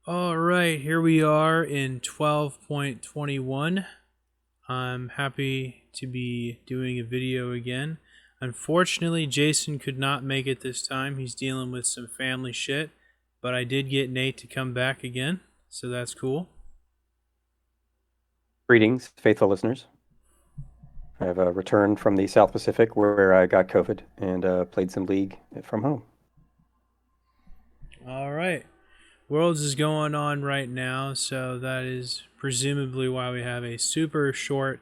All right, here we are in 12.21. I'm happy to be doing a video again. Unfortunately, Jason could not make it this time. He's dealing with some family shit, but I did get Nate to come back again, so that's cool. Greetings, faithful listeners. I have returned from the South Pacific where I got COVID and played some League from home. All right. Worlds is going on right now, so that is presumably why we have a super short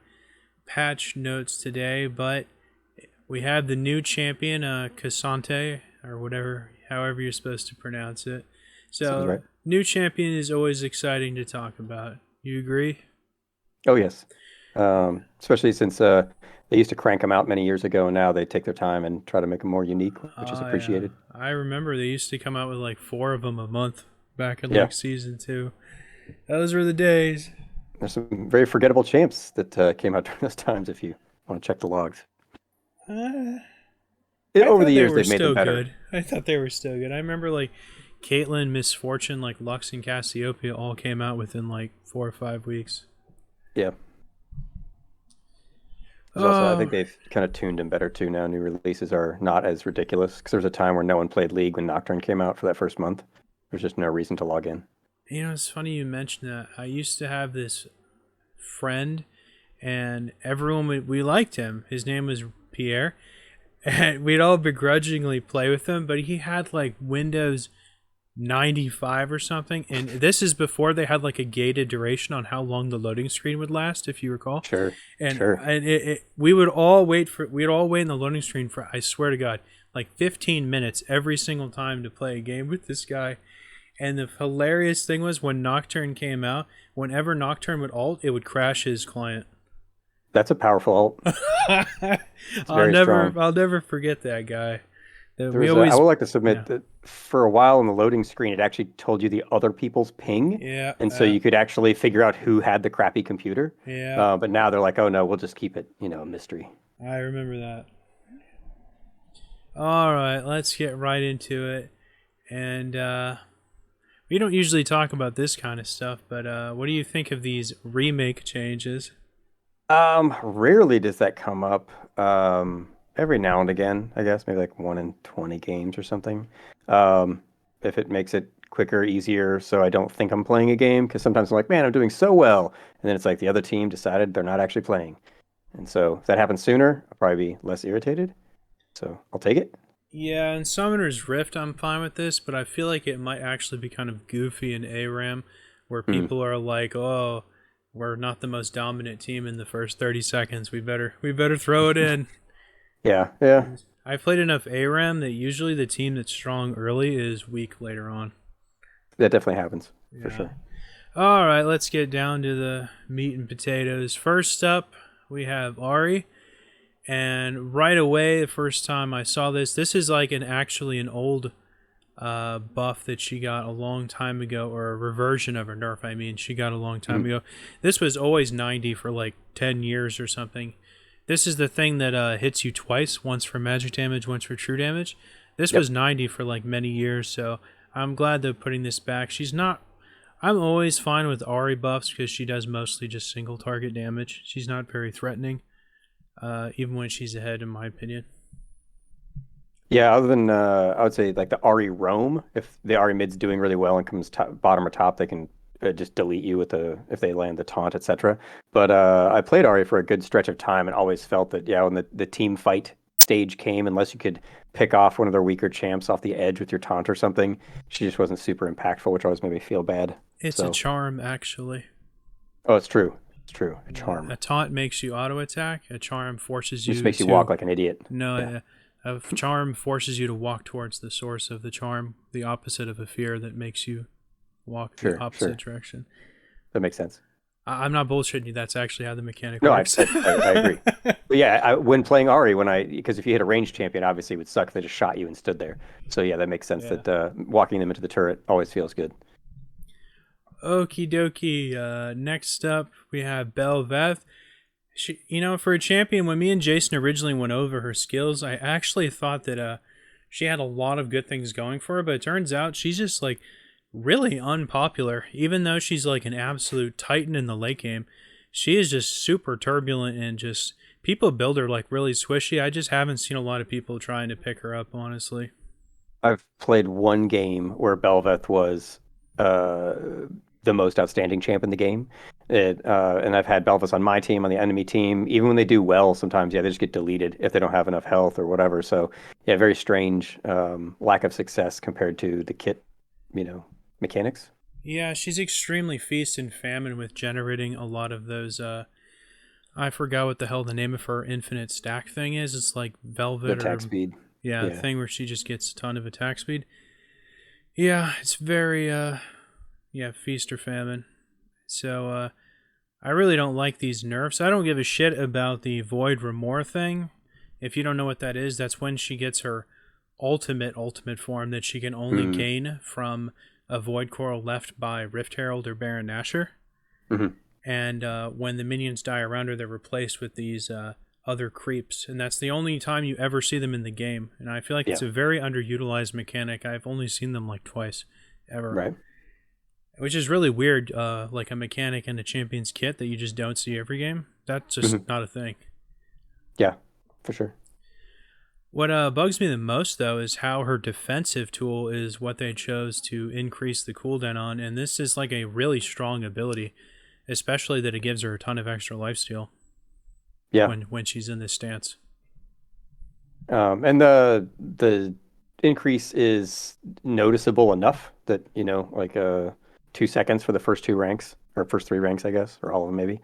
patch notes today, but we have the new champion, Cassante, or whatever, however you're supposed to pronounce it. Sounds So, right. new champion is always exciting to talk about. You agree? Oh, yes. Especially since they used to crank them out many years ago, and now they take their time and try to make them more unique, which is Oh, yeah. appreciated. I remember they used to come out with like four of them a month back in Yeah, like season two. Those were the days. there's some very forgettable champs that came out during those times if you want to check the logs. Uh, I Over the thought they years, were they've made them still better. good. I thought they were still good. I remember like Caitlyn, Miss Fortune, like Lux and Cassiopeia all came out within like 4 or 5 weeks. Yeah. There's also, I think Oh, they've kind of tuned them better too now. New releases are not as ridiculous because there was a time where no one played League when Nocturne came out for that first month. There's just no reason to log in. it's funny you mentioned that. I used to have this friend, and everyone we liked him. His name was Pierre, and we'd all begrudgingly play with him. But he had like Windows 95 or something, and this is before they had like a gated duration on how long the loading screen would last, if you recall. Sure, And sure. we'd all wait in the loading screen for, I swear to God, like 15 minutes every single time to play a game with this guy. And the hilarious thing was when Nocturne came out, whenever Nocturne would ult, it would crash his client. That's a powerful ult. It's I'll very never strong. I'll never forget that guy. That There we was a, I always would like to Yeah. submit that for a while on the loading screen, it actually told you the other people's ping. Yeah, And so you could actually figure out who had the crappy computer. yeah, But now they're like, oh no, we'll just keep it, a mystery. I remember that. All right, let's get right into it. And we don't usually talk about this kind of stuff, but what do you think of these remake changes? Rarely does that come up. Every now and again, I guess, maybe like 1 in 20 games or something. Um, if it makes it quicker, easier, so I don't think I'm playing a game, because sometimes I'm like, man, I'm doing so well. And then it's like the other team decided they're not actually playing. And so if that happens sooner, I'll probably be less irritated. So I'll take it. Yeah, in Summoner's Rift, I'm fine with this, but I feel like it might actually be kind of goofy in ARAM, where Hmm. people are like, "Oh, we're not the most dominant team in the first 30 seconds. We better throw it in." Yeah, yeah, I played enough ARAM that usually the team that's strong early is weak later on. that definitely happens for Yeah. sure. All right, let's get down to the meat and potatoes. First up, we have Ari. And right away, the first time I saw this is like actually an old buff that she got a long time ago, or a reversion of her nerf. I mean, she got a long time Mhm. ago. This was always 90 for like 10 years or something. This is the thing that hits you twice, once for magic damage, once for true damage. This was Yep. 90 for like many years, so I'm glad they're putting this back. She's not. I'm always fine with Ari buffs because she does mostly just single target damage. She's not very threatening, even when she's ahead, in my opinion. Yeah, other than I would say like the Ari roam, if the Ari mid's doing really well and comes top, bottom or top, they can just delete you with the if they land the taunt, etc. But I played Ari for a good stretch of time and always felt that yeah, when the team fight stage came, unless you could pick off one of their weaker champs off the edge with your taunt or something, she just wasn't super impactful, which always made me feel bad. It's a So, charm, actually. oh, it's true, it's true. A Yeah, charm a taunt makes you auto attack. A charm forces it just you makes you walk to like an idiot. Yeah, no. A charm forces you to walk towards the source of the charm, the opposite of a fear that makes you walk the sure, opposite sure, direction. that makes sense. I'm not bullshitting you. That's actually how the mechanic No, works. I agree. But yeah, when playing Ari, because if you hit a ranged champion, obviously it would suck if they just shot you and stood there. So yeah, that makes sense Yeah. that walking them into the turret always feels good. Okie dokie. Next up, we have Belveth. She, for a champion, when me and Jason originally went over her skills, I actually thought that she had a lot of good things going for her, but it turns out she's just like really unpopular. Even though she's like an absolute titan in the late game, she is just super turbulent and just people build her like really squishy. I just haven't seen a lot of people trying to pick her up, honestly. I've played one game where Belveth was uh, the most outstanding champ in the game. And I've had Belveth on my team, on the enemy team. Even when they do well, sometimes, yeah, they just get deleted if they don't have enough health or whatever. So, yeah, very strange lack of success compared to the kit, mechanics. Yeah, she's extremely feast and famine with generating a lot of those. I forgot what the hell the name of her infinite stack thing is. It's like The Velvet or attack speed. yeah, a Yeah. thing where she just gets a ton of attack speed. Yeah, it's very yeah, feast or famine. So I really don't like these nerfs. I don't give a shit about the Void Remore thing. If you don't know what that is, that's when she gets her ultimate form that she can only Mm-hmm. gain from a Void Coral left by Rift Herald or Baron Nashor. Mm-hmm. And when the minions die around her, they're replaced with these other creeps, and that's the only time you ever see them in the game. And I feel like Yeah. it's a very underutilized mechanic. I've only seen them like twice, ever, Right. which is really weird. Like a mechanic in a champion's kit that you just don't see every game. That's just Mm-hmm. not a thing. Yeah, for sure. What bugs me the most, though, is how her defensive tool is what they chose to increase the cooldown on, and this is like a really strong ability, especially that it gives her a ton of extra lifesteal Yeah. when she's in this stance. And the increase is noticeable enough that, like 2 seconds for the first two ranks, or first three ranks, I guess, or all of them maybe,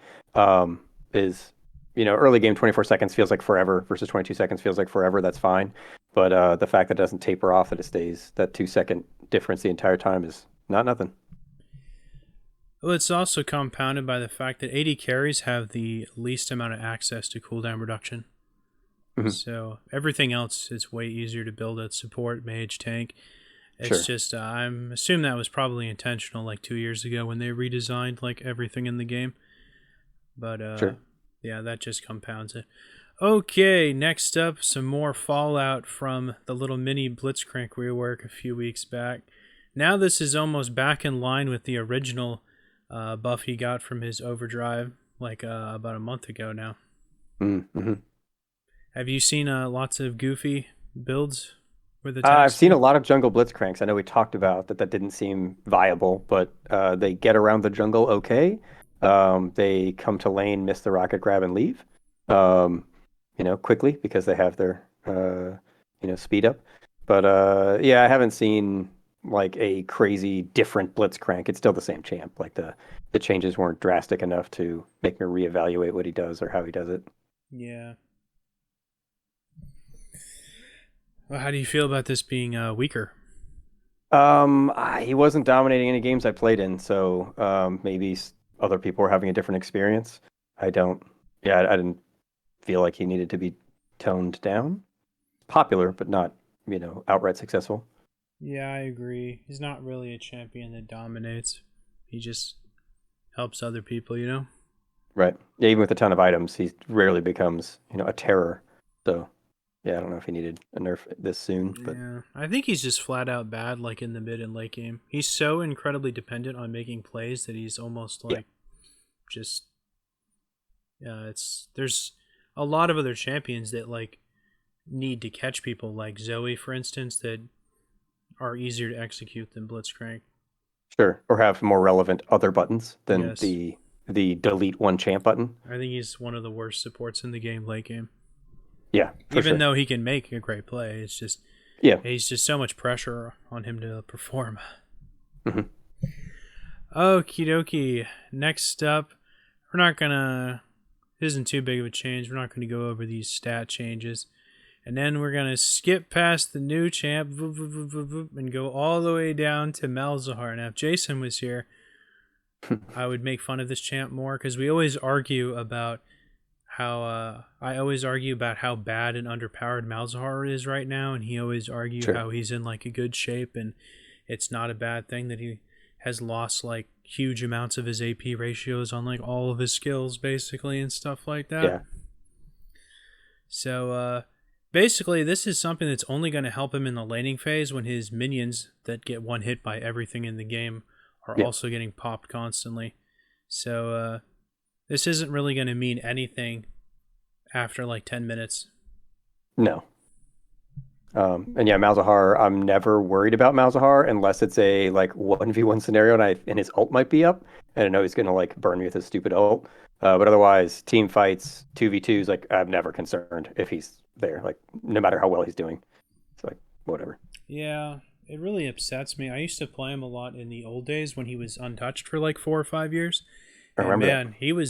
is, early game 24 seconds feels like forever versus 22 seconds feels like forever. That's fine. But the fact that it doesn't taper off, that it stays that 2 second difference the entire time is not nothing. Well, it's also compounded by the fact that AD carries have the least amount of access to cooldown reduction. Mhm. So everything else is way easier to build at support, mage, tank. It's Sure. just I'm assuming that was probably intentional, like 2 years ago when they redesigned like everything in the game. But Sure. yeah, that just compounds it. Okay, next up, some more fallout from the little mini Blitzcrank rework a few weeks back. Now this is almost back in line with the original buff he got from his overdrive, like about a month ago now. Mm-hmm. Have you seen lots of goofy builds with I've attacks seen too? a lot of jungle blitzcranks. I know we talked about that didn't seem viable, but they get around the jungle okay. They come to lane, miss the rocket grab, and leave. Um, quickly because they have their speed up. But yeah, I haven't seen like a crazy different blitzcrank. It's still the same champ. Like the changes weren't drastic enough to make me reevaluate what he does or how he does it. Yeah. Well, how do you feel about this being weaker? He wasn't dominating any games I played in, so maybe other people were having a different experience. I don't, yeah, I didn't feel like he needed to be toned down. Popular, but not, outright successful. Yeah, I agree. He's not really a champion that dominates. He just helps other people, you know? Right. Yeah, even with a ton of items, he rarely becomes, a terror. So, yeah, I don't know if he needed a nerf this soon, but Yeah. I think he's just flat out bad, like in the mid and late game. He's so incredibly dependent on making plays that he's almost yeah, like just it's there's a lot of other champions that like need to catch people like Zoe for instance that are easier to execute than Blitzcrank. sure. Or have more relevant other buttons than Yes. the delete one champ button. I think he's one of the worst supports in the game late game. Yeah, for Even sure. though he can make a great play, it's just Yeah. he's just so much pressure on him to perform. Hmm. Okie dokie. Next up, we're not gonna. This isn't too big of a change. We're not gonna go over these stat changes, and then we're gonna skip past the new champ and go all the way down to Malzahar. Now, if Jason was here, I would make fun of this champ more because we always argue about how I always argue about how bad and underpowered Malzahar is right now, and he always argue Sure. how he's in like a good shape and it's not a bad thing that he has lost like huge amounts of his AP ratios on like all of his skills basically and stuff like that. Yeah. So Basically, this is something that's only going to help him in the laning phase when his minions that get one hit by everything in the game are Yeah. also getting popped constantly. So this isn't really going to mean anything after like 10 minutes. No. And yeah, Malzahar, I'm never worried about Malzahar unless it's a like 1v1 scenario and his ult might be up, and I know he's gonna like burn me with his stupid ult. But otherwise, team fights, 2v2s, like I'm never concerned if he's there, like no matter how well he's doing. It's like whatever. Yeah, it really upsets me. I used to play him a lot in the old days when he was untouched for like 4 or 5 years. I And remember that. man,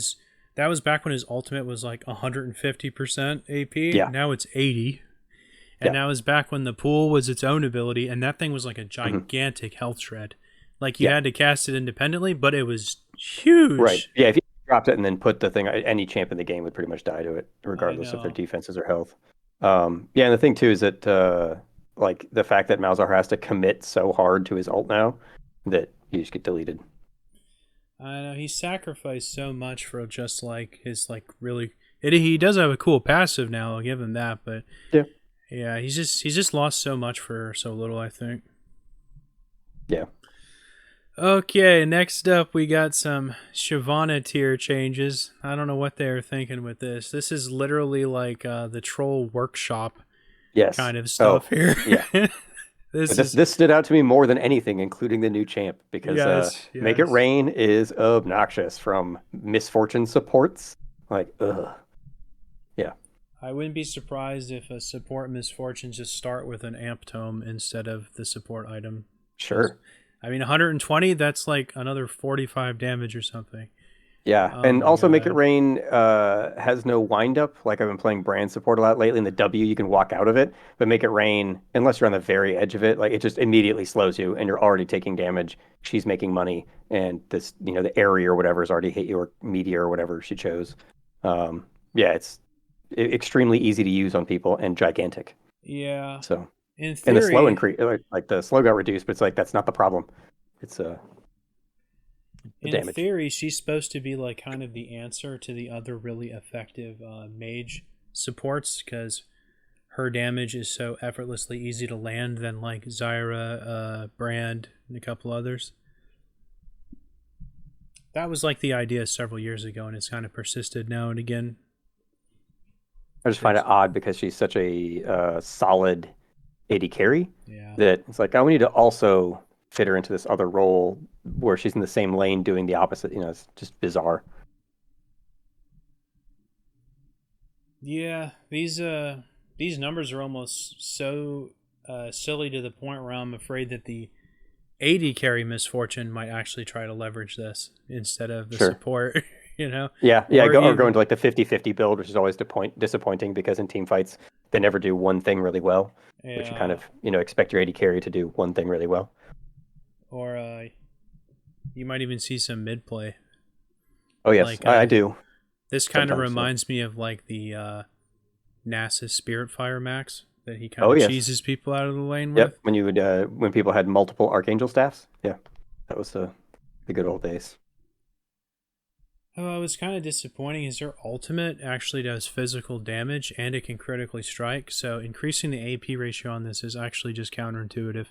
that was back when his ultimate was like 150% AP. Yeah. Now it's 80. And Yeah. that was back when the pool was its own ability, and that thing was like a Mhm. gigantic health shred. Like you Yeah. had to cast it independently, but it was huge. Right. Yeah, if you dropped it and then put the thing, any champ in the game would pretty much die to it, I regardless of their know. defenses or health. Yeah, and the thing too is that like the fact that Malzahar has to commit so hard to his ult now that you just get deleted. I know he sacrificed so much for just like his like really. He does have a cool passive now. I'll give him that, but Yeah. yeah, he's just lost so much for so little, I think. Yeah. Okay, next up we got some Shyvana tier changes. I don't know what they were thinking with this. This is literally like the troll workshop Yes. kind of stuff here. yeah. this But is this stood out to me more than anything, including the new champ, because Make It yes. Rain is obnoxious from Misfortune supports. Like, ugh. Yeah. I wouldn't be surprised if a support misfortune just start with an amp tome instead of the support item. Sure. I mean, 120, that's like another 45 damage or something. Yeah, Oh and my also Make It god. Rain has no wind up. Like I've been playing Brand support a lot lately. In the W, you can walk out of it, but Make It Rain, unless you're on the very edge of it, like it just immediately slows you, and you're already taking damage. She's making money, and this, the area or whatever has already hit you, or meteor or whatever she chose. Yeah, it's extremely easy to use on people and gigantic. Yeah. So, In and the slow theory, increase, like the slow got reduced, but it's like that's not the problem. It's the in damage. theory, she's supposed to be like kind of the answer to the other really effective mage supports because her damage is so effortlessly easy to land than like Zyra, Brand, and a couple others. That was like the idea several years ago, and it's kind of persisted now and again. I just find it odd because she's such a solid AD carry Yeah. that it's like, oh, we need to also fit her into this other role where she's in the same lane doing the opposite. It's just bizarre. Yeah, these numbers are almost so silly to the point where I'm afraid that the AD carry misfortune might actually try to leverage this instead of the Sure. support. Yeah, Or or go even into like the 50-50 build, which is always disappointing because in team fights, they never do one thing really well, which you kind yeah, of, expect your AD carry to do one thing really well. or you might even see some mid play. Oh, yes, Like I do. this kind of Sometimes, yeah. reminds me of like the NASA Spirit Fire Max that he kind Oh, of yes. cheeses people out of the lane Yep. with. When people had multiple Archangel staffs. Yeah, that was the good old days. Oh, it was kind of disappointing. Is her ultimate actually does physical damage and it can critically strike, so increasing the AP ratio on this is actually just counterintuitive.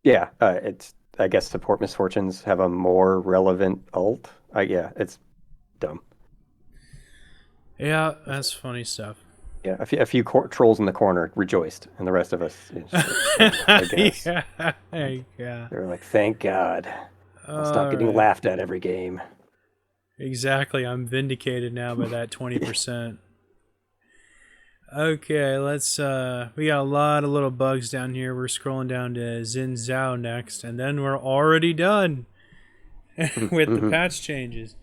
Yeah, I guess support misfortunes have a more relevant ult. Yeah, it's dumb. Yeah, that's funny stuff. Yeah, a few trolls in the corner rejoiced, and the rest of us, I guess, yeah, yeah. they were like, "Thank God, I'll stop All getting right. laughed at every game." Exactly. I'm vindicated now by that 20%. Okay, let's we got a lot of little bugs down here. We're scrolling down to Xin Zhao next, and then we're already done with the Mhm. patch changes.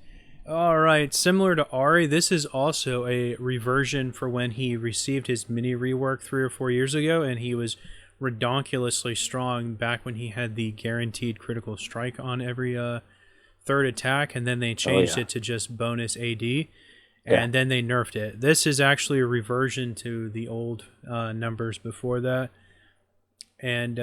All right, similar to Ari, this is also a reversion for when he received his mini rework 3 or 4 years ago, and he was redonkulously strong back when he had the guaranteed critical strike on every third attack, and then they changed yeah. it to just bonus AD, Yeah. and then they nerfed it. This is actually a reversion to the old numbers before that, and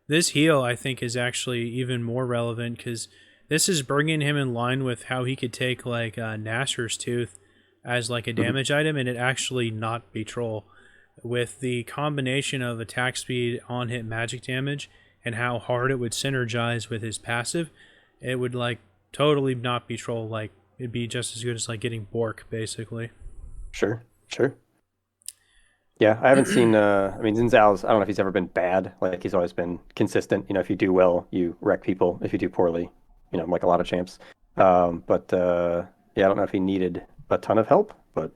this heal I think is actually even more relevant because this is bringing him in line with how he could take like Nasher's Tooth as like a Mhm. damage item and it actually not be troll. with the combination of attack speed, on hit magic damage, and how hard it would synergize with his passive, it would like totally not be troll. Like it'd be just as good as like getting Bork, basically. Sure, sure. Yeah, I haven't seen. I mean, Xin Zhao's. I don't know if he's ever been bad. Like he's always been consistent. You know, if you do well, you wreck people. If you do poorly, you know, like a lot of champs. But yeah, I don't know if he needed a ton of help, but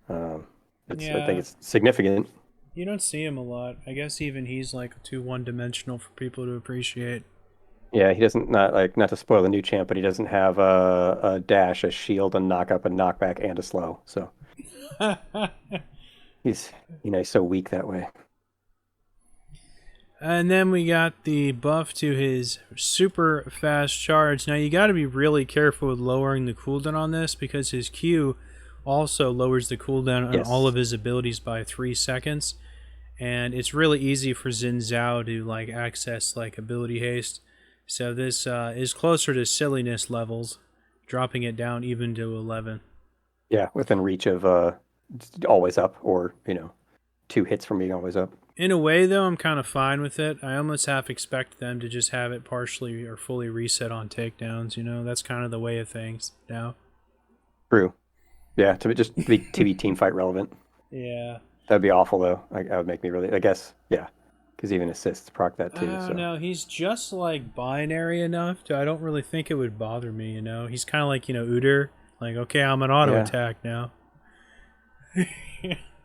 um, I think Yeah, it's significant. you don't see him a lot. I guess even he's like too one dimensional for people to appreciate. Yeah, he doesn't not to spoil the new champ, but he doesn't have a dash, a shield, a knock up, a knockback, and a slow. So he's he's so weak that way. And then we got the buff to his super fast charge. Now you got to be really careful with lowering the cooldown on this because his Q also lowers the cooldown on all Yes. of his abilities by 3 seconds. And it's really easy for Xin Zhao to like access like ability haste. So this is closer to silliness levels, dropping it down even to 11. Yeah, within reach of always up, or 2 hits from being always up. In a way, though, I'm kind of fine with it. I almost half expect them to just have it partially or fully reset on takedowns. You know, that's kind of the way of things now. True. Yeah, to be team fight relevant. Yeah. That'd be awful though. That would make me really. I guess yeah, because even assists proc that too. Oh So no, he's just like binary enough to I don't really think it would bother me. You know, he's kind of like Udyr. Like, okay, I'm an auto yeah, attack now.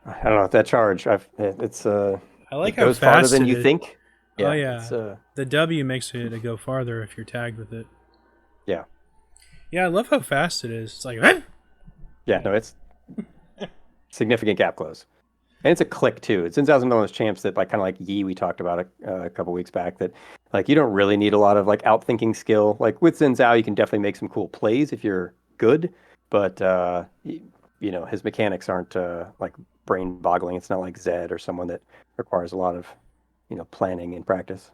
I don't know that charge. It's I like it how goes farther fast than it you is. think. Oh Yeah, yeah, it's the W makes it go farther if you're tagged with it. yeah, Yeah, I love how fast it is. It's like, "Ah!" yeah. No, it's significant gap close. And it's a click too. It's in one of those champs that like kind of like Yi we talked about a couple weeks back that like you don't really need a lot of like outthinking skill. Like with Xin Zhao, you can definitely make some cool plays if you're good, but his mechanics aren't like brain boggling. It's not like Zed or someone that requires a lot of planning and practice.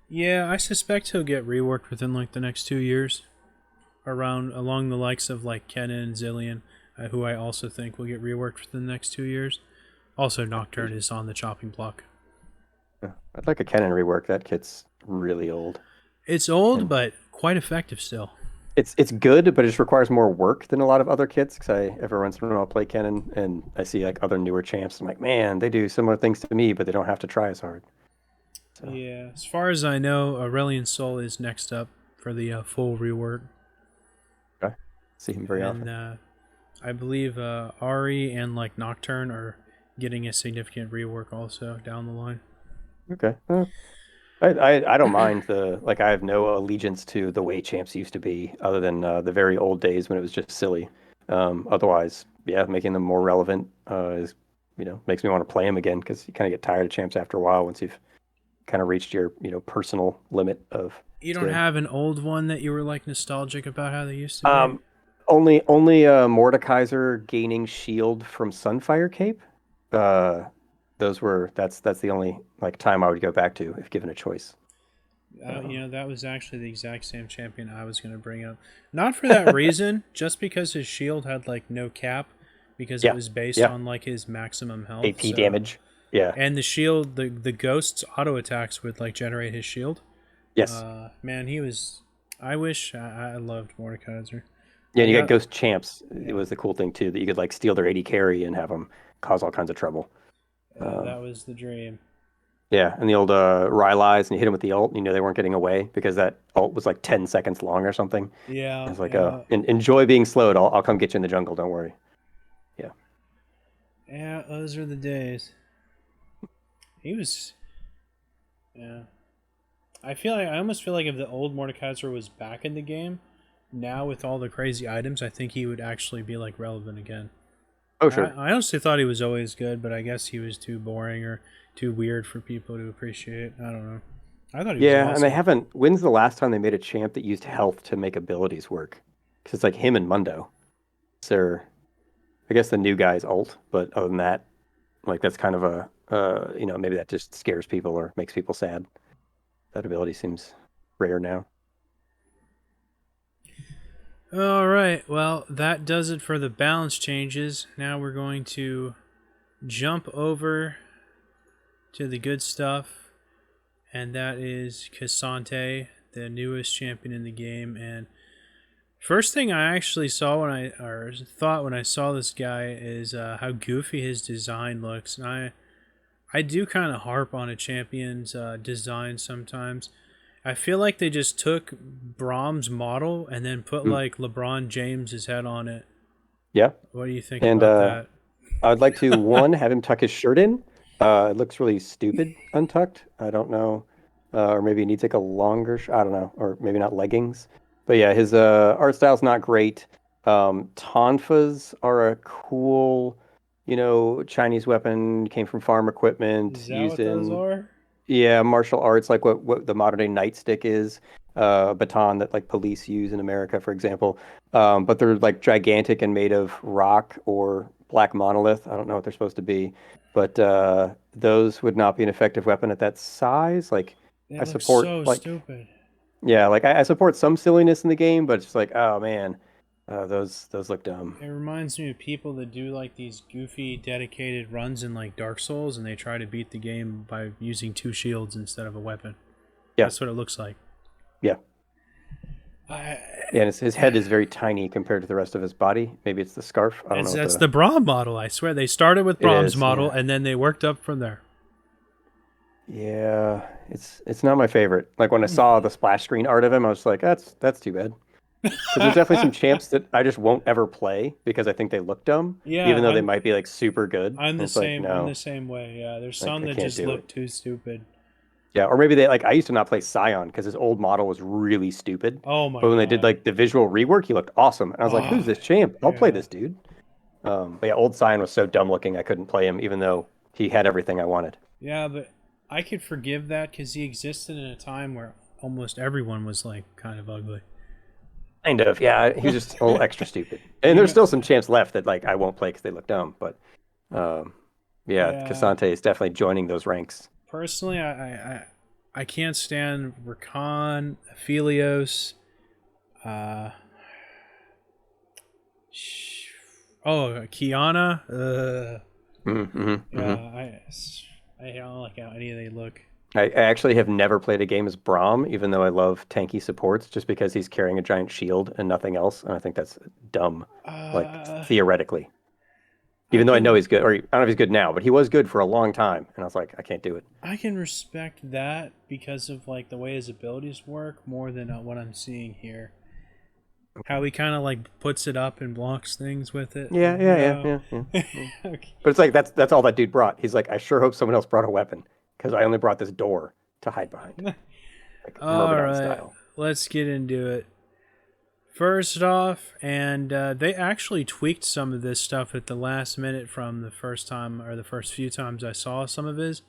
Yeah, I suspect he'll get reworked within like the next 2 years, around along the likes of like Kennen and Zillion, who I also think will get reworked within the next 2 years. Also, Nocturne is on the chopping block. Yeah. I'd like a Kennen rework. That kit's really old. It's old, And but quite effective still. it's good, but it just requires more work than a lot of other kits. Because every once in a while I'll play Kennen and I see like other newer champs. I'm like, man, they do similar things to me, but they don't have to try as hard. So Yeah, as far as I know, Aurelion Sol is next up for the full rework, okay. See him very and often. I believe Ari and like Nocturne are getting a significant rework also down the line. Okay. I don't mind the like I have no allegiance to the way champs used to be, other than the very old days when it was just silly. Otherwise, yeah, making them more relevant is makes me want to play them again because you kind of get tired of champs after a while once you've kind of reached your personal limit of You don't skill. have an old one that you were like nostalgic about how they used to be? Um, only Mordekaiser gaining shield from Sunfire Cape. Uh, that's the only like time I would go back to if given a choice. Um, That was actually the exact same champion I was going to bring up. Not for that reason, just because his shield had like no cap, because it yeah, was based yeah, on like his maximum health. AP So, damage. Yeah, and the shield, the ghost's auto attacks would like generate his shield. yes, Man, he was. I wish I loved Mordekaiser. yeah. And you got That Ghost champs. It yeah, was the cool thing too that you could like steal their AD carry and have them cause all kinds of trouble. Um, that was the dream. yeah, and the old Rylai's, and you hit him with the ult, and they weren't getting away because that ult was like 10 seconds long or something. I Yeah, was like, oh, yeah, enjoy being slowed. I'll come get you in the jungle. Don't worry. Yeah. yeah. Those are the days. He was. Yeah. I almost feel like if the old Mordekaiser was back in the game, now with all the crazy items, I think he would actually be like relevant again. Oh, I, sure. I honestly thought he was always good, but I guess he was too boring or too weird for people to appreciate. I don't know. I thought he was Yeah, and they awesome. haven't. When's the last time they made a champ that used health to make abilities work? Because it's like him and Mundo. So I guess the new guy's ult, but other than that, like that's kind of a maybe that just scares people or makes people sad. That ability seems rare now. All right. Well, that does it for the balance changes. Now we're going to jump over to the good stuff, and that is Cassante, the newest champion in the game. And first thing I actually saw thought when I saw this guy is how goofy his design looks. And I do kind of harp on a champion's design sometimes. I feel like they just took Brahm's model and then put like LeBron James's head on it. Yeah. What do you think And about that? I would like to one have him tuck his shirt in. It looks really stupid untucked. I don't know, or maybe he needs like a longer. I don't know, or maybe not leggings. But yeah, his art style's not great. Tonfas are a cool, Chinese weapon. Came from farm equipment Is that used what those in are? yeah martial arts, like what the modern day nightstick is. A baton that like police use in America, for example. But they're like gigantic and made of rock or black monolith. I don't know what they're supposed to be, but those would not be an effective weapon at that size. Like They I look support so like stupid. yeah, like I support some silliness in the game, but it's just like oh man, those look dumb. It reminds me of people that do like these goofy dedicated runs in like Dark Souls and they try to beat the game by using two shields instead of a weapon. Yeah, That's what it looks like. yeah, I, yeah. And his head is very tiny compared to the rest of his body. Maybe it's the scarf. I don't know. that's the Brahm model, I swear. They started with It Brahm's is, model yeah. and then they worked up from there. Yeah, it's not my favorite. Like when I saw the splash screen art of him, I was like, that's too bad. Because there's definitely some champs that I just won't ever play because I think they look dumb, Yeah, even though they might be like super good. I'm And the it's like, same. I'm no, the same way. Yeah, there's like some I that can't just do look it. too stupid. Yeah, or maybe they like I used to not play Scion because his old model was really stupid. Oh my But when they did god. like the visual rework, he looked awesome. And I was like, Oh who's this champ? I'll play yeah. this dude. But yeah, old Scion was so dumb looking I couldn't play him, even though he had everything I wanted. Yeah, but I could forgive that because he existed in a time where almost everyone was like kind of ugly. Kind of, yeah. He was just a little extra stupid. And You there's know, still some champs left that like I won't play because they look dumb. But um, yeah, yeah. Cassante is definitely joining those ranks. Personally, I can't stand Rakan, Aphelios. Uh, Kiana. Mm-hmm, Yeah, hmm I don't like how any of they look. I actually have never played a game as Braum, even though I love tanky supports, just because he's carrying a giant shield and nothing else, and I think that's dumb. Like Uh, theoretically, I even though I know can he's good, or I don't know if he's good now, but he was good for a long time, and I was like, I can't do it. I can respect that because of like the way his abilities work more than what I'm seeing here. How he kind of like puts it up and blocks things with it. Yeah, yeah, yeah, No. yeah, yeah. Okay. But it's like that's all that dude brought. He's like, I sure hope someone else brought a weapon because I only brought this door to hide behind, like All Myrmidon right, style. let's get into it. First off, and they actually tweaked some of this stuff at the last minute from the first time or the first few times I saw some of his,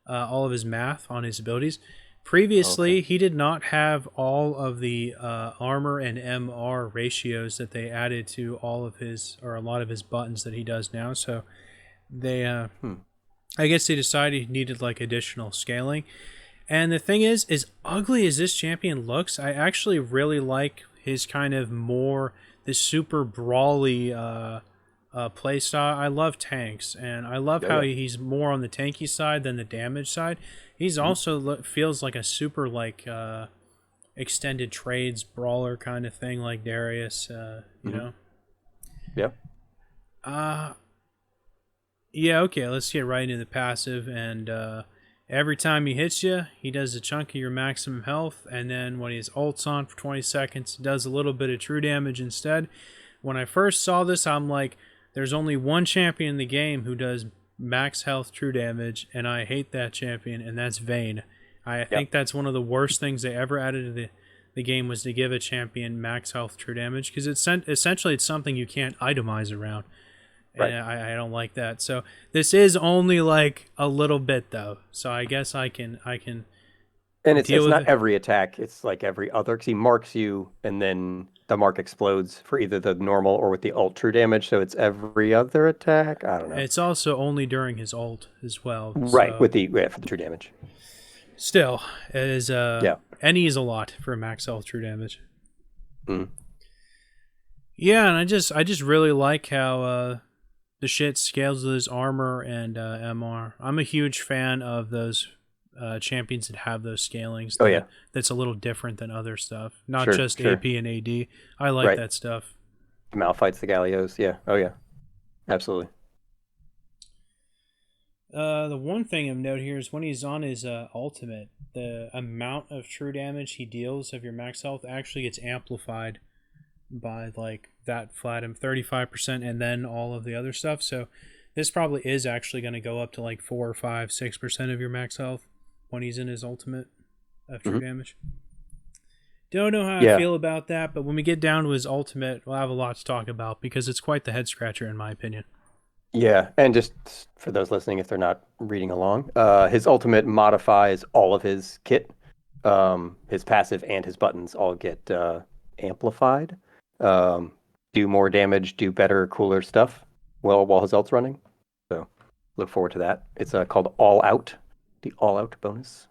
all of his math on his abilities. Previously, Okay. he did not have all of the armor and MR ratios that they added to all of his or a lot of his buttons that he does now. So they, Hmm. I guess they decided he needed like additional scaling. And the thing is, as ugly as this champion looks, I actually really like his kind of more this super brawly play style. I love tanks, and I love Yeah, how yeah. he's more on the tanky side than the damage side. He's Mhm. also feels like a super like extended trades brawler kind of thing, like Darius. You Mhm. know. Yeah. Uh yeah. Okay. Let's get right into the passive and. Every time he hits you, he does a chunk of your maximum health, and then when his ults on for 20 seconds, he does a little bit of true damage instead. When I first saw this, I'm like, there's only one champion in the game who does max health true damage, and I hate that champion, and that's Vayne. I Yeah. think that's one of the worst things they ever added to the game was to give a champion max health true damage, because essentially it's something you can't itemize around. Right. And I don't like that. So this is only like a little bit though. So I guess I can And it's deal it's with not it. every attack. It's like every other because he marks you and then the mark explodes for either the normal or with the ult true damage. So it's every other attack. I don't know. It's also only during his ult as well. Right, So with the yeah, for the true damage. still, it is Yeah. and he's a lot for max health true damage. Mm. Yeah, and I just really like how the shit scales with his armor and MR. I'm a huge fan of those champions that have those scalings. Oh yeah, That's a little different than other stuff. Not sure, just sure. AP and AD. I like Right. that stuff. Malphites the Gallios. Yeah. Oh yeah. Absolutely. The one thing of note here is when he's on his ultimate, the amount of true damage he deals of your max health actually gets amplified by like that flatum 35% and then all of the other stuff. So this probably is actually going to go up to like 4 or 5, 6% of your max health when he's in his ultimate of true Hmm. damage. Don't know how I Yeah. feel about that, but when we get down to his ultimate, we'll have a lot to talk about because it's quite the head scratcher in my opinion. Yeah. And just for those listening, if they're not reading along, his ultimate modifies all of his kit. His passive and his buttons all get amplified. Um, do more damage, do better, cooler stuff. Well, while his ult's running. So look forward to that. It's called All Out, the All Out bonus.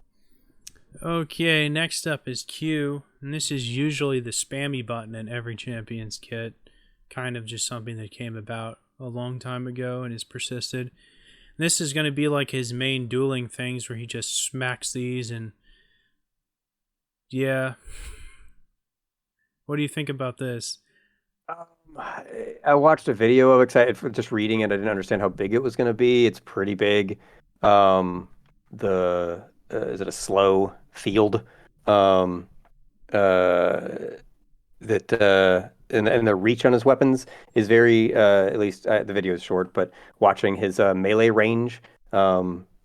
Okay, next up is Q, and this is usually the spammy button in every champion's kit. Kind of just something that came about a long time ago and has persisted. This is going to be like his main dueling things where he just smacks these and yeah. What do you think about this? I watched a video of excited for just reading it. I didn't understand how big it was going to be. It's pretty big. The is it a slow field? Um, uh, that and the reach on his weapons is very at least the video is short, but watching his melee range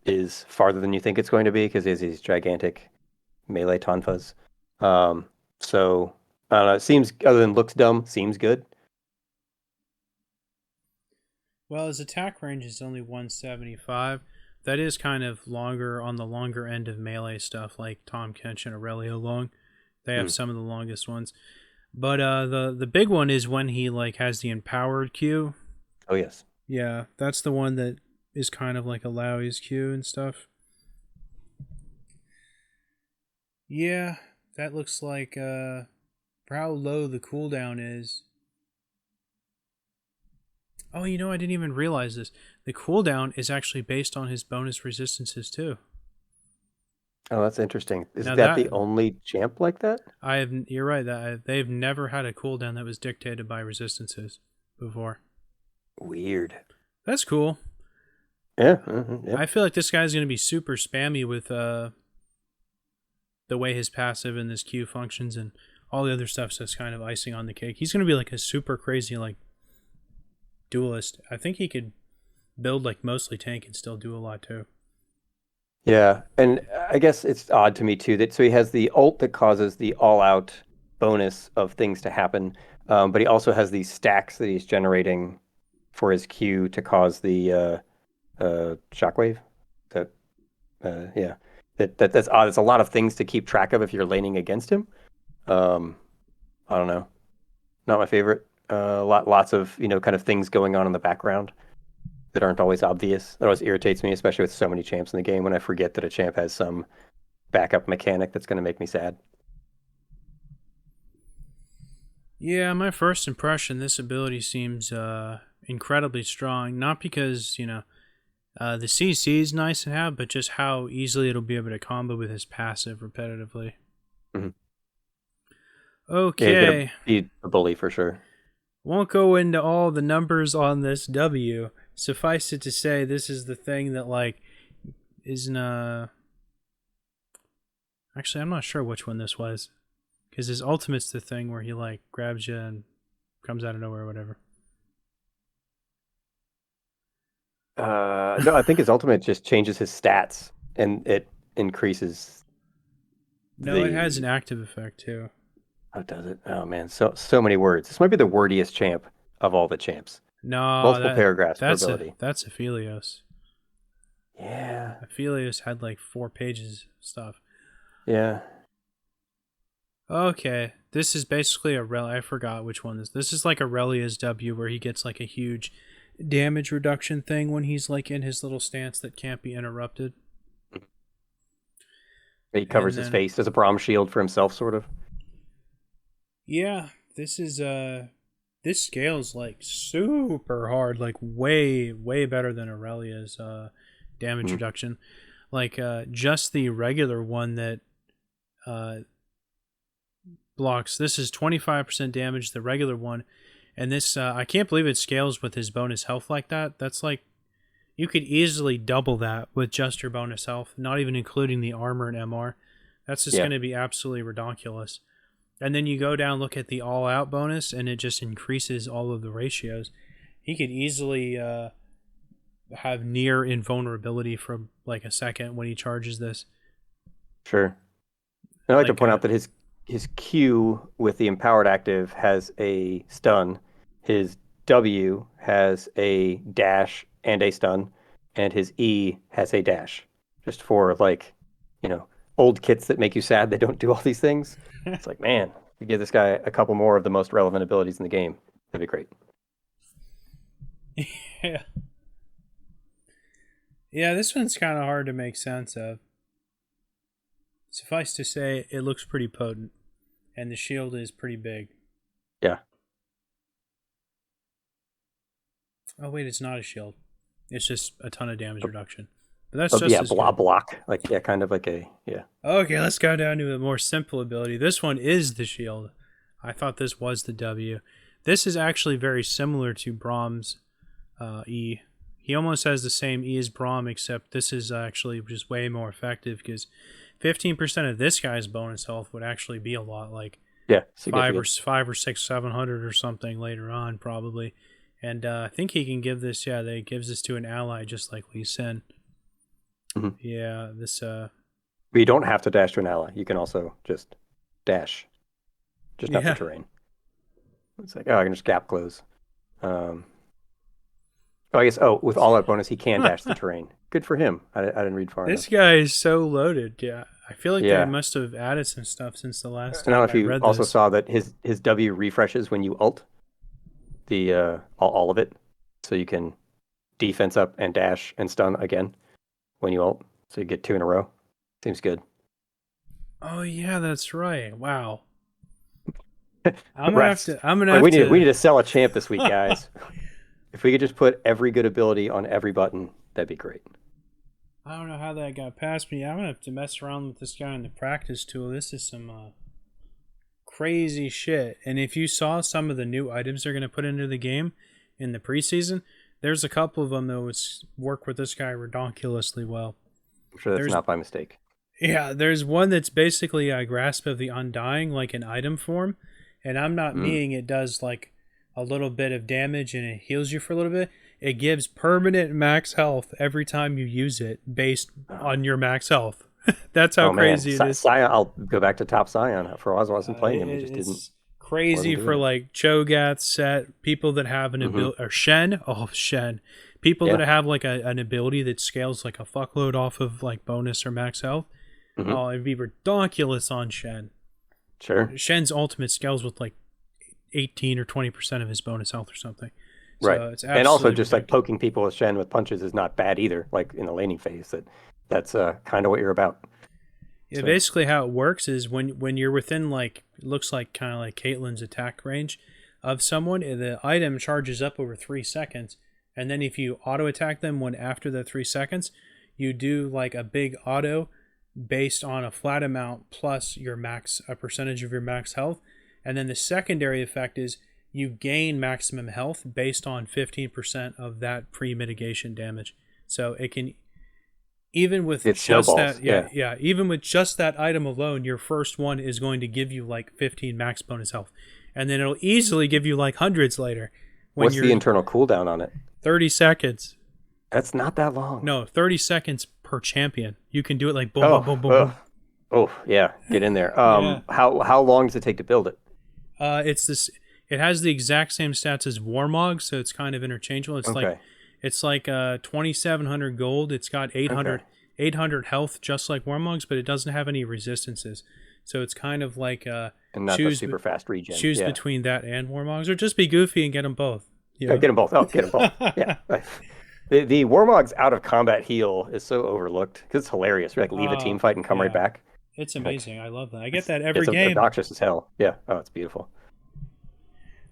is farther than you think it's going to be because he has these gigantic melee tonfas. Um, so I don't know. It seems other than looks dumb, seems good. Well, his attack range is only 175. That is kind of longer on the longer end of melee stuff like Tom Kench and Aurelio Long. They have Mm. some of the longest ones. But the big one is when he like has the empowered Q. Oh yes. Yeah, that's the one that is kind of like a Lowry's Q and stuff. Yeah, that looks like for how low the cooldown is. Oh, you know, I didn't even realize this. The cooldown is actually based on his bonus resistances too. Oh, that's interesting. Is Now that that the only champ like that? you're right that they've never had a cooldown that was dictated by resistances before. Weird. That's cool. Yeah. Yeah. I feel like this guy's gonna be super spammy with the way his passive and this Q functions and all the other stuff's just kind of icing on the cake. He's gonna be like a super crazy like duelist. I think he could build like mostly tank and still do a lot too. Yeah. And I guess it's odd to me too that so he has the ult that causes the all-out bonus of things to happen, but he also has these stacks that he's generating for his Q to cause the shockwave. That yeah. That's odd. It's a lot of things to keep track of if you're laning against him. Um, I don't know. Not my favorite. Lots of kind of things going on in the background that aren't always obvious. That always irritates me, especially with so many champs in the game. When I forget that a champ has some backup mechanic that's going to make me sad. Yeah, my first impression, this ability seems incredibly strong. Not because the CC is nice to have, but just how easily it'll be able to combo with his passive repetitively. Hmm. Yeah, he's gonna Okay, be a bully for sure. won't go into all the numbers on this W. Suffice it to say, this is the thing that like isn't Actually, I'm not sure which one this was, because his ultimate's the thing where he like grabs you and comes out of nowhere or whatever. No, I think his ultimate just changes his stats and it increases No, it has the. an active effect too. How does it? Oh man, so many words. This might be the wordiest champ of all the champs. No, Multiple paragraphs per ability. that's Aphelios. Yeah, Aphelios had like 4 pages of stuff. yeah. Okay, this is basically a rel. I forgot which one this. This is like Aurelia's W, where he gets like a huge damage reduction thing when he's like in his little stance that can't be interrupted. He covers And his then face as a Braum shield for himself, sort of. yeah, this is this scales like super hard, like way way better than Aurelia's damage Mhm. reduction. Like just the regular one that uh, blocks. This is 25% damage. The regular one, and this I can't believe it scales with his bonus health like that. That's like you could easily double that with just your bonus health, not even including the armor and MR. That's just Yeah, going to be absolutely ridiculous. And then you go down, look at the all out bonus, and it just increases all of the ratios. He could easily have near invulnerability for like a second when he charges this. sure. And I'd like to Like, point out that his Q with the empowered active has a stun. His W has a dash and a stun, and his E has a dash. Just for like, you know, old kits that make you sad they don't do all these things. It's like, man, we give this guy a couple more of the most relevant abilities in the game. That'd be great. yeah, yeah, this one's kind of hard to make sense of. Suffice to say, it looks pretty potent, and the shield is pretty big. Yeah. Oh wait, it's not a shield. It's just a ton of damage reduction. But that's just Yeah, as good. block. Like, yeah, kind of like a, yeah. Okay, let's go down to a more simple ability. This one is the shield. I thought this was the W. This is actually very similar to Brahm's E. He almost has the same E as Brahm, except this is actually just way more effective because 15% of this guy's bonus health would actually be a lot, like Yeah, five or six, 700 or something later on, probably. And I think he can give this. Yeah, they gives this to an ally, just like Lee Sin. Mhm. Yeah, this. But you don't have to dash to an ally. You can also just dash, just not the Yeah, terrain. It's like, oh, I can just gap close. Oh, I guess, oh, with all out bonus, he can dash the terrain. Good for him. I didn't read far this enough. guy is so loaded. Yeah, I feel like they Yeah. must have added some stuff since the last I don't know time if I you read also this. saw that his W refreshes when you ult the all of it, so you can defense up and dash and stun again when you ult, so you get two in a row. Seems good. Oh yeah, that's right. Wow. Rest. I'm gonna Like, have we need to. to sell a champ this week, guys. If we could just put every good ability on every button, that'd be great. I don't know how that got past me. I'm gonna have to mess around with this guy in the practice tool. This is some crazy shit. And if you saw some of the new items they're gonna put into the game in the preseason, there's a couple of them that would work with this guy ridiculously well. I'm sure that's There's not by mistake. Yeah, there's one that's basically a grasp of the undying, like an item form, and I'm not Mm. meaning it does like a little bit of damage and it heals you for a little bit. It gives permanent max health every time you use it, based on your max health. That's how Oh man, crazy it is. Scion. I'll go back to top Scion. For a while, I wasn't playing him. He just didn't It's crazy wasn't for doing it. like Cho'Gath set people that have an Hmm. ability, or Shen. Oh, Shen. People that Yeah. have like an ability that scales like a fuckload off of like bonus or max health. Hmm. Oh, it'd be ridiculous on Shen. Sure. Shen's ultimate scales with like 18 or 20% of his bonus health or something. Right. So it's And also absolutely just like ridiculous. poking people with Shen with punches is not bad either. Like in the laning phase, that's kind of what you're about. Yeah, So basically how it works is when you're within like it looks like kind of like Caitlyn's attack range of someone, the item charges up over 3 seconds, and then if you auto attack them when after the 3 seconds, you do like a big auto based on a flat amount plus your max a percentage of your max health, and then the secondary effect is you gain maximum health based on 15% of that pre-mitigation damage. So it can even with it just snowballs. that, Yeah. even with just that item alone, your first one is going to give you like 15 max bonus health, and then it'll easily give you like hundreds later when What's the you're internal cooldown on it? 30 seconds. That's not that long. No, 30 seconds per champion. You can do it like boom, boom, Oh, boom, boom, oh, boom. oh, yeah. Get in there. Yeah. How long does it take to build it? It's this. It has the exact same stats as Warmog, so it's kind of interchangeable. Okay. It's like 2,700 gold. It's got 800 Okay. 800 health, just like Warmog's, but it doesn't have any resistances. So it's kind of like And not the super fast regen. choose Yeah. between that and Warmogs, or just be goofy and get them both. Yeah, Yeah. get them both. Oh, get them both. Yeah. The Warmog's out of combat heal is so overlooked because it's hilarious. You like leave a team fight and come right Yeah. back. It's Like, amazing. I love that. I get that every it's game. obnoxious as hell. Yeah. Oh, it's beautiful.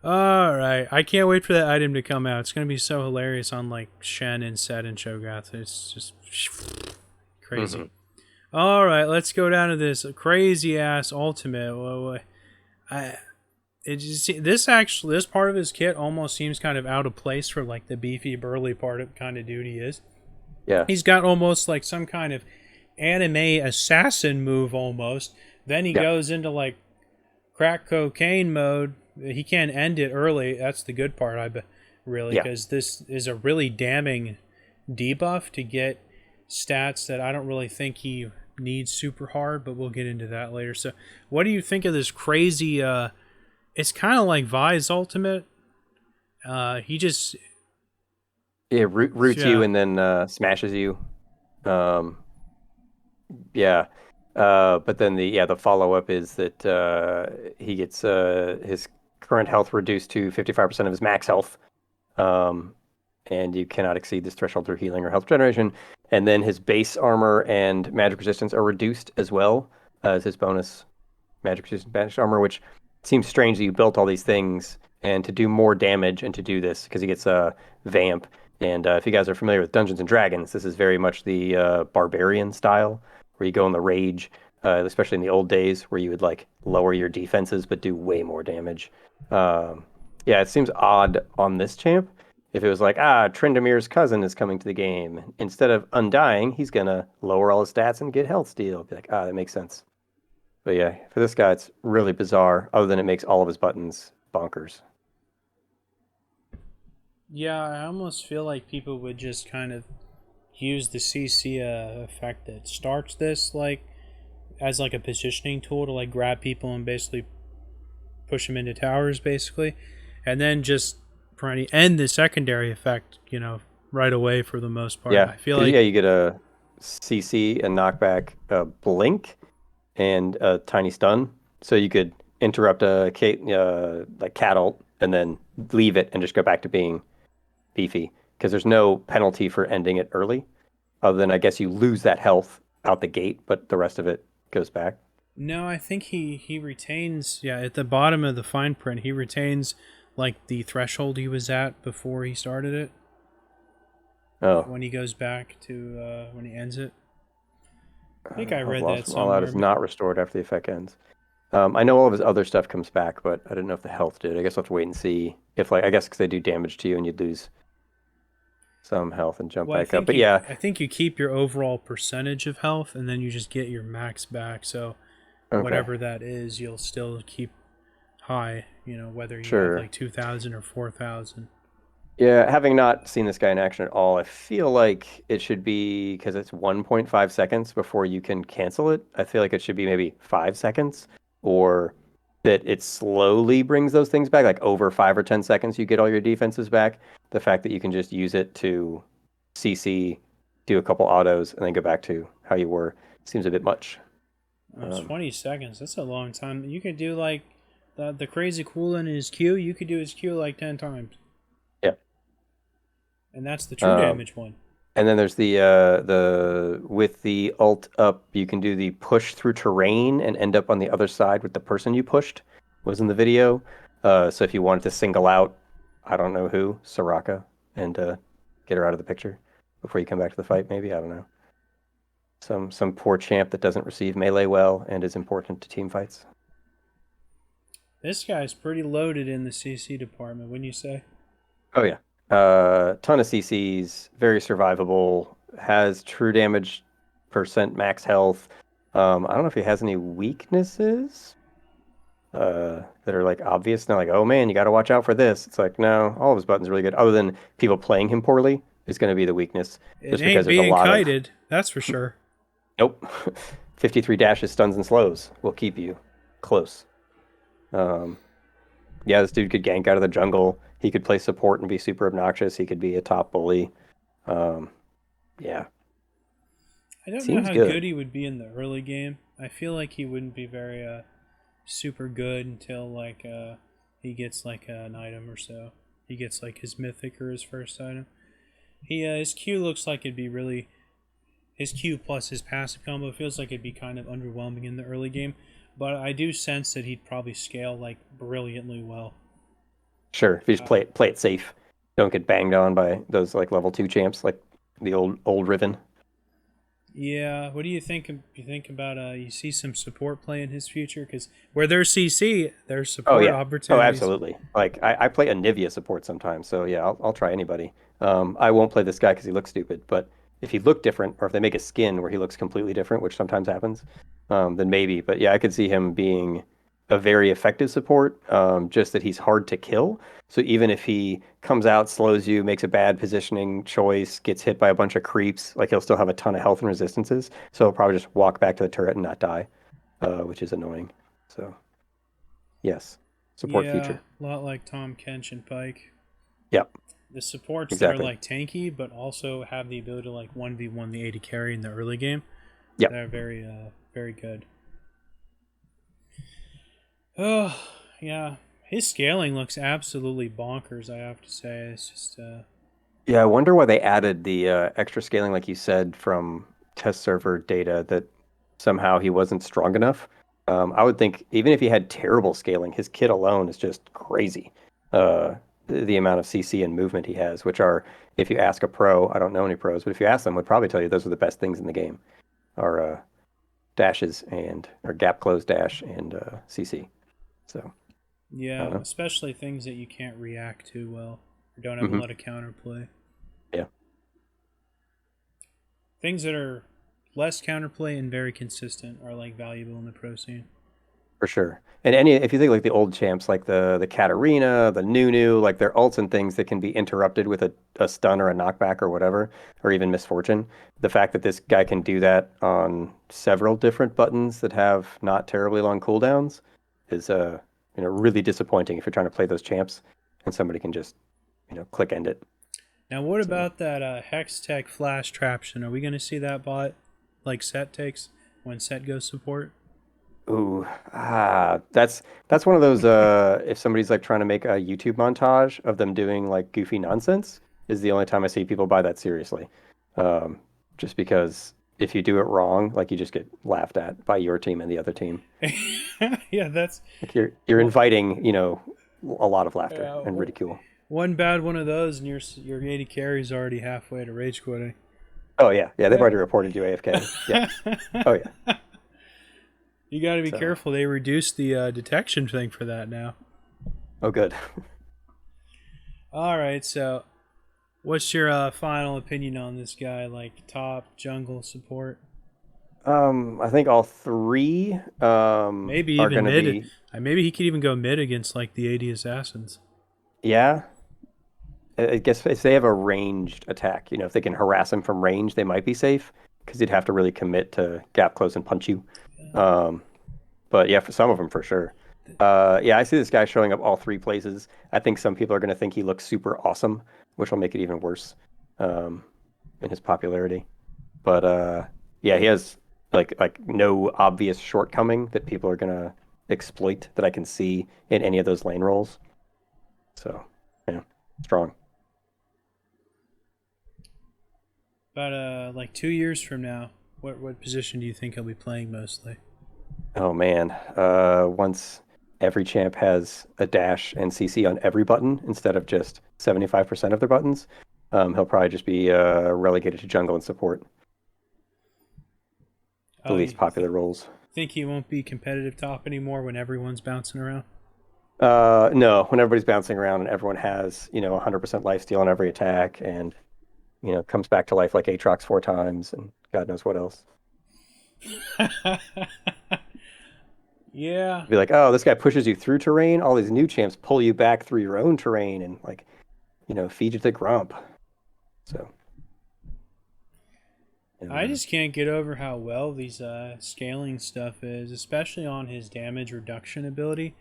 All right, I can't wait for that item to come out. It's gonna be so hilarious on like Shen and Set and Cho'Gath. It's just Hmm. crazy. All right, let's go down to this crazy ass ultimate. I it just this actually this part of his kit almost seems kind of out of place for like the beefy burly part of kind of dude he is. Yeah, He's got almost like some kind of anime assassin move almost. Then he yeah, goes into like crack cocaine mode. He can't end it early. That's the good part, I bet, really, yeah. because this is a really damning debuff to get stats that I don't really think he needs super hard, but we'll get into that later. So, what do you think of this crazy? It's kind of like Vi's ultimate. He just Yeah, roots you yeah. and then smashes you. Um, yeah. But then the follow up is that he gets his current health reduced to 55% of his max health. Um, and you cannot exceed this threshold through healing or health generation. And then his base armor and magic resistance are reduced as well as his bonus magic resistant banished armor, which seems strange that you built all these things and to do more damage and to do this because he gets a vamp. And if you guys are familiar with Dungeons and Dragons, this is very much the barbarian style where you go in the rage, especially in the old days where you would like lower your defenses but do way more damage. Um, yeah, it seems odd on this champ. If it was like, Trindamir's cousin is coming to the game. Instead of undying, he's gonna lower all his stats and get health steal. Be like, that makes sense. But yeah, for this guy, it's really bizarre, other than it makes all of his buttons bonkers. Yeah, I almost feel like people would just kind of use the CC effect that starts this like as like a positioning tool to like grab people and basically push them into towers, basically, and then just trying to end the secondary effect, right away for the most part. Yeah, I feel because like you get a CC, a knockback, a blink, and a tiny stun. So you could interrupt a like cat ult and then leave it and just go back to being beefy because there's no penalty for ending it early, other than I guess you lose that health out the gate, but the rest of it goes back. no, I think he retains. Yeah, at the bottom of the fine print, he retains like the threshold he was at before he started it. Oh, When he goes back to when he ends it, I think I I've read that lost him. All out somewhere. is not restored after the effect ends. I know all of his other stuff comes back, but I didn't know if the health did. I guess I'll have to wait and see if, like, I guess because they do damage to you and you'd lose some health and jump Well, back up. But yeah, I think you keep your overall percentage of health, and then you just get your max back. So okay, whatever that is, you'll still keep high. Whether you have sure. like 2,000 or 4,000. Yeah, having not seen this guy in action at all, I feel like it should be because it's 1.5 seconds before you can cancel it. I feel like it should be maybe 5 seconds, or that it slowly brings those things back. Like over 5 or 10 seconds, you get all your defenses back. The fact that you can just use it to CC, do a couple autos, and then go back to how you were seems a bit much. It's Um, 20 seconds. That's a long time. You could do like the crazy cool in his Q. You could do his Q like 10 times, yeah. and that's the true Um, damage one. And then there's the with the ult up, you can do the push through terrain and end up on the other side with the person you pushed was in the video. So if you wanted to single out, I don't know who, Soraka, and get her out of the picture before you come back to the fight, maybe I don't know. Some poor champ that doesn't receive melee well and is important to team fights. This guy's pretty loaded in the CC department, wouldn't you say? Oh yeah, ton of CCs, very survivable, has true damage percent max health. I don't know if he has any weaknesses that are like obvious. Not like, oh man, you got to watch out for this. It's like, no, all of his buttons are really good. Other than people playing him poorly is going to be the weakness, It just because ain't there's a being lot of kited, that's for sure. nope. 53 dashes, stuns, and slows will keep you close. Um, yeah, this dude could gank out of the jungle. He could play support and be super obnoxious. He could be a top bully. Um, yeah, I don't know seems how good good. he would be in the early game. I feel like he wouldn't be very super good until like he gets like an item or so. He gets like his mythic or his first item. His Q looks like it'd be really his Q plus his passive combo feels like it'd be kind of underwhelming in the early game, but I do sense that he'd probably scale like brilliantly well. Sure. If you just Uh, play it safe, don't get banged on by those like level 2 champs like the old Riven. yeah, what do you think? You think about you see some support play in his future because where there's CC, there's Oh support yeah. Oh, opportunities. absolutely. Like I play a Nivea support sometimes, so yeah, I'll try anybody. I won't play this guy because he looks stupid, but if he looked different, or if they make a skin where he looks completely different, which sometimes happens, then maybe. But yeah, I could see him being a very effective support. Just that he's hard to kill. So even if he comes out, slows you, makes a bad positioning choice, gets hit by a bunch of creeps, like he'll still have a ton of health and resistances. So he'll probably just walk back to the turret and not die, which is annoying. So. Yes. Support Yeah, feature. a lot like Tom Kench and Pike. Yep, The supports that are exactly. like tanky, but also have the ability to like 1v1 the AD carry in the early game. Yep, They're very, very good. Oh, yeah. His scaling looks absolutely bonkers, I have to say. It's just, yeah, I wonder why they added the extra scaling, like you said, from test server data that somehow he wasn't strong enough. I would think even if he had terrible scaling, his kit alone is just crazy. The amount of CC and movement he has, which are, if you ask a pro, I don't know any pros, but if you ask them, would probably tell you those are the best things in the game, are dashes and or gap close dash and CC. So I don't yeah, know. especially things that you can't react to well or don't have a Hmm. lot of counterplay. Yeah. Things that are less counterplay and very consistent are like valuable in the pro scene. For sure. And any if you think like the old champs, like the Katarina, the Nunu, like their ults and things that can be interrupted with a stun or a knockback or whatever, or even misfortune. The fact that this guy can do that on several different buttons that have not terribly long cooldowns is really disappointing if you're trying to play those champs and somebody can just, click end it. Now, what So about that Hex Tech Flash Traption? Are we going to see that bot like Set takes when Set goes support? ooh, that's one of those if somebody's like trying to make a YouTube montage of them doing like goofy nonsense is the only time I see people buy that seriously. Um, just because if you do it wrong, like you just get laughed at by your team and the other team. Yeah, that's Like you're well, inviting, a lot of laughter yeah, and ridicule. one bad one of those, and your 80 carries already halfway to rage quitting. Oh yeah, yeah, they've already reported you AFK. Yes. Oh yeah. You got to be So, careful. They reduced the detection thing for that now. oh good. All right, so what's your final opinion on this guy? Like top jungle support, I think all three maybe are even gonna mid. be, Maybe he could even go mid against like the 80 assassins. yeah. I guess if they have a ranged attack, if they can harass him from range, they might be safe because you'd have to really commit to gap close and punch you. Um, but yeah, for some of them, for sure. Yeah, I see this guy showing up all three places. I think some people are going to think he looks super awesome, which will make it even worse um, in his popularity. But yeah, he has like no obvious shortcoming that people are going to exploit that I can see in any of those lane roles. So yeah, strong. About like 2 years from now, what position do you think he'll be playing mostly? Oh man. Once every champ has a dash and CC on every button instead of just 75% of their buttons, he'll probably just be relegated to jungle and support, the Oh, least popular roles. think he won't be competitive top anymore when everyone's bouncing around? No, when everybody's bouncing around and everyone has, 100% lifesteal on every attack and, comes back to life like Aatrox 4 times and God knows what else. Yeah, Be like, oh, this guy pushes you through terrain. All these new champs pull you back through your own terrain and like, feed you to Grump. So, I yeah. just can't get over how well these scaling stuff is, especially on his damage reduction ability.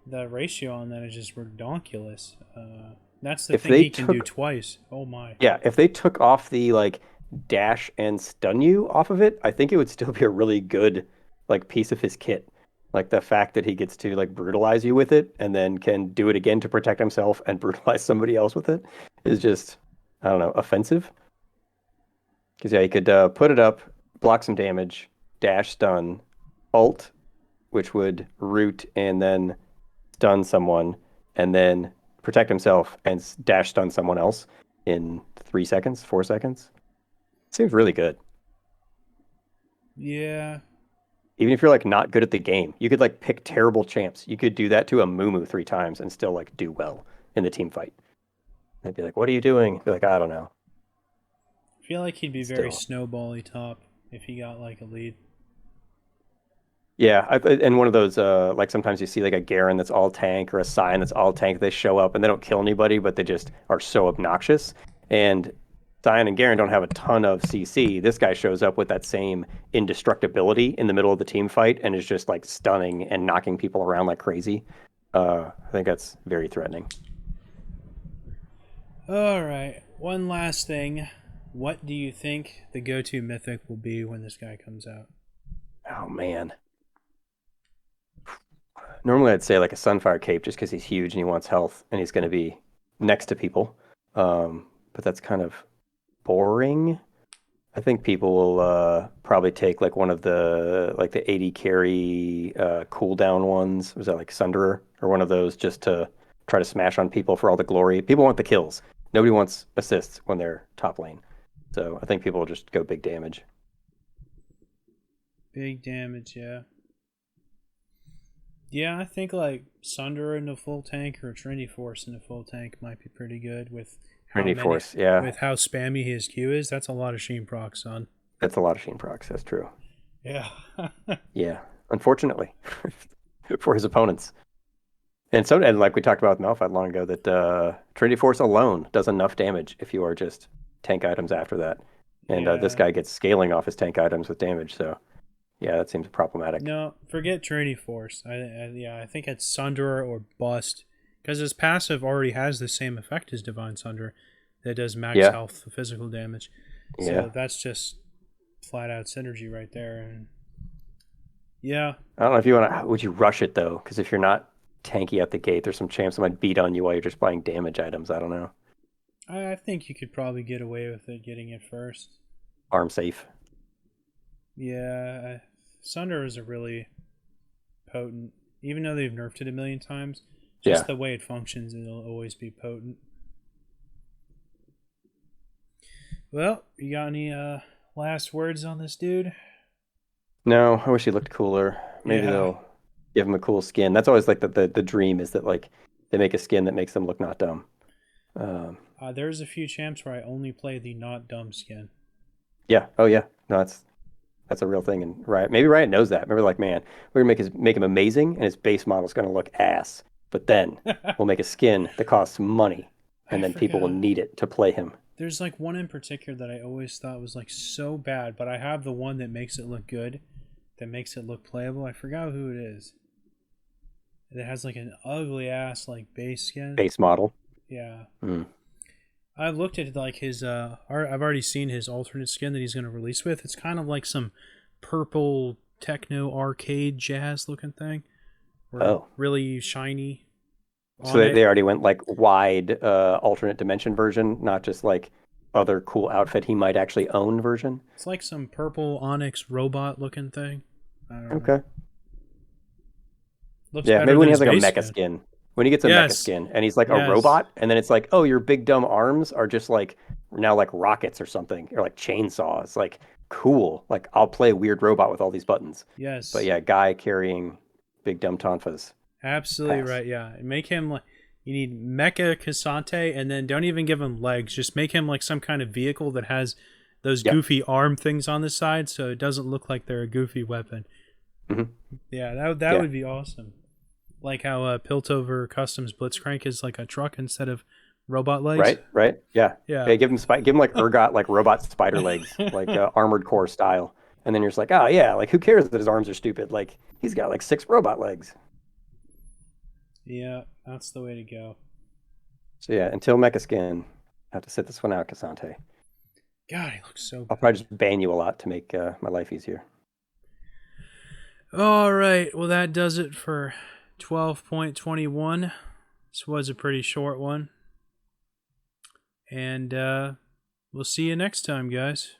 The ratio on that is just redonkulous. That's the If thing they he can do took twice. Oh my. Yeah, if they took off the like dash and stun you off of it, I think it would still be a really good like piece of his kit. Like the fact that he gets to like brutalize you with it and then can do it again to protect himself and brutalize somebody else with it is just, I don't know, offensive. Because yeah, he could put it up, block some damage, dash stun, ult, which would root and then stun someone, and then protect himself and dash stun someone else in 3 seconds, 4 seconds. Seems really good. Yeah. Even if you're like not good at the game, you could like pick terrible champs. You could do that to a Mumu 3 times and still like do well in the team fight. They'd be like, "What are you doing?" Be like, "I don't know." I feel like he'd be very Still, snowbally top if he got like a lead. yeah. And one of those, like sometimes you see like a Garen that's all tank or a Sion that's all tank. They show up and they don't kill anybody, but they just are so obnoxious. And Sion and Garen don't have a ton of CC. This guy shows up with that same indestructibility in the middle of the team fight and is just like stunning and knocking people around like crazy. I think that's very threatening. All right. One last thing. What do you think the go-to mythic will be when this guy comes out? Oh man. Normally I'd say like a Sunfire Cape just because he's huge and he wants health and he's going to be next to people. But that's kind of boring. I think people will probably take like one of the 80 carry cooldown ones. Was that like Sunderer or one of those just to try to smash on people for all the glory? People want the kills. Nobody wants assists when they're top lane. So I think people will just go big damage. Big damage, yeah. Yeah, I think like Sunder in the full tank or Trinity Force in the full tank might be pretty good with Trinity Force, yeah. with how spammy his Q is. That's a lot of Sheen procs on. That's a lot of Sheen procs. That's true. Yeah. Yeah, unfortunately for his opponents. And like we talked about with Malphite long ago, that Trinity Force alone does enough damage if you are just tank items after that. And this Yeah. guy gets scaling off his tank items with damage, so yeah, that seems problematic. No, forget Trinity Force. I think it's Sunderer or Bust because his passive already has the same effect as Divine Sunder that does max Yeah, health physical damage. yeah. So that's just flat out synergy right there. And yeah, I don't know if you want to. Would you rush it though? Because if you're not tanky at the gate, there's some chance someone might beat on you while you're just buying damage items. I don't know. I think you could probably get away with it getting it first. Arm safe. Yeah, Sunder is a really potent, even though they've nerfed it a million times. Just Yeah. the way it functions, it'll always be potent. Well, you got any last words on this dude? No, I wish he looked cooler. Maybe Yeah, they'll give him a cool skin. That's always like the dream is that like they make a skin that makes them look not dumb. Um, there's a few champs where I only play the not dumb skin. yeah. Oh yeah. No, that's a real thing. And Riot, maybe Riot knows that. Maybe like, man, we're gonna make him amazing, and his base model's gonna look ass. But then we'll make a skin that costs money, I and then people will forgot. need it to play him. There's like one in particular that I always thought was like so bad, but I have the one that makes it look good, that makes it look playable. I forgot who it is. It has like an ugly ass like base skin. Base model. Yeah. Mm. I've looked at like his I've already seen his alternate skin that he's going to release with. It's kind of like some purple techno arcade jazz looking thing. Or Oh, really shiny so on they it. already went like wide alternate dimension version, not just like other cool outfit he might actually own version. It's like some purple onyx robot looking thing. I don't know. Okay. Looks Yeah, maybe better when than he has his like a base mecha skin. skin. When he gets a mecha Yes. skin and he's like a Yes. robot, and then it's like, oh, your big dumb arms are just like now like rockets or something, or like chainsaws. Like, cool. Like, I'll play a weird robot with all these buttons. But Yes. yeah, guy carrying big dumb tonfas. Absolutely Pass. right. Yeah. Make him like you need Mecha Kasante and then don't even give him legs. Just make him like some kind of vehicle that has those Yep. goofy arm things on the side so it doesn't look like they're a goofy weapon. Hmm. Yeah, that Yeah. would be awesome. Like how Piltover Customs Blitzcrank is like a truck instead of robot legs. Right. Right. Yeah. Yeah. Yeah. Give him like ergot like robot spider legs, like Armored Core style. And then you're just like, oh yeah, like who cares that his arms are stupid? Like he's got like 6 robot legs. Yeah, that's the way to go. So yeah, until mecha skin, I have to sit this one out, Cassante. God, he looks so I'll bad. probably just ban you a lot to make my life easier. All right. Well, that does it for 12.21. This was a pretty short one. And we'll see you next time, guys.